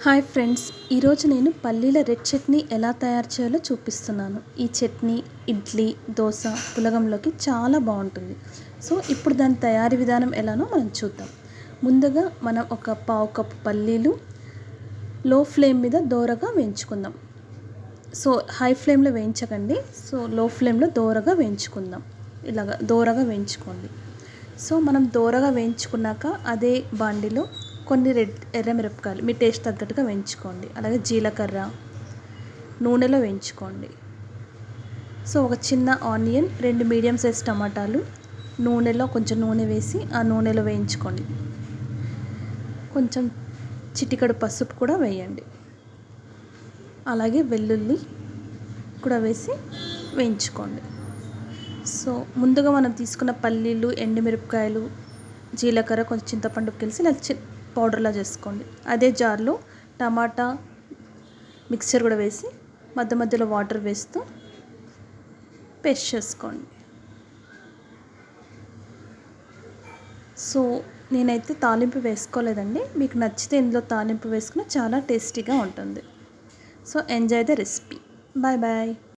Hi friends, ఈరోజు నేను పల్లీల రెడ్ చట్నీ ఎలా తయారు చేయాలో చూపిస్తున్నాను. ఈ చట్నీ ఇడ్లీ, దోశ, పులగంలోకి చాలా బాగుంటుంది. సో ఇప్పుడు దాని తయారీ విధానం ఎలానో మనం చూద్దాం. ముందుగా మనం ఒక పావు కప్పు పల్లీలు లో ఫ్లేమ్ మీద దోరగా వేయించుకుందాం. సో హై ఫ్లేమ్లో వేయించకండి, సో లో ఫ్లేమ్లో దోరగా వేయించుకుందాం. ఇలాగ దోరగా వేయించుకోండి. సో మనం దోరగా వేయించుకున్నాక అదే బాండిలో కొన్ని ఎర్రమిరపకాయలు మీ టేస్ట్ తగ్గట్టుగా వేయించుకోండి. అలాగే జీలకర్ర నూనెలో వేయించుకోండి. సో ఒక చిన్న ఆనియన్, 2 మీడియం సైజ్ టమాటాలు నూనెలో కొంచెం నూనె వేసి ఆ నూనెలో వేయించుకోండి. కొంచెం చిటికెడు పసుపు కూడా వేయండి. అలాగే వెల్లుల్లి కూడా వేసి వేయించుకోండి. సో ముందుగా మనం తీసుకున్న పల్లీలు, ఎండుమిరపకాయలు, జీలకర్ర, కొంచెం చింతపండు కలిసి ఇలా పౌడర్లా చేసుకోండి. అదే జార్లో టమాటా మిక్చర్ కూడా వేసి మధ్య మధ్యలో వాటర్ వేస్తూ పేస్ట్ చేసుకోండి. సో నేనైతే తాలింపు వేసుకోలేదండి. మీకు నచ్చితే ఇందులో తాలింపు వేసుకుని చాలా టేస్టీగా ఉంటుంది. So enjoy the recipe. Bye bye.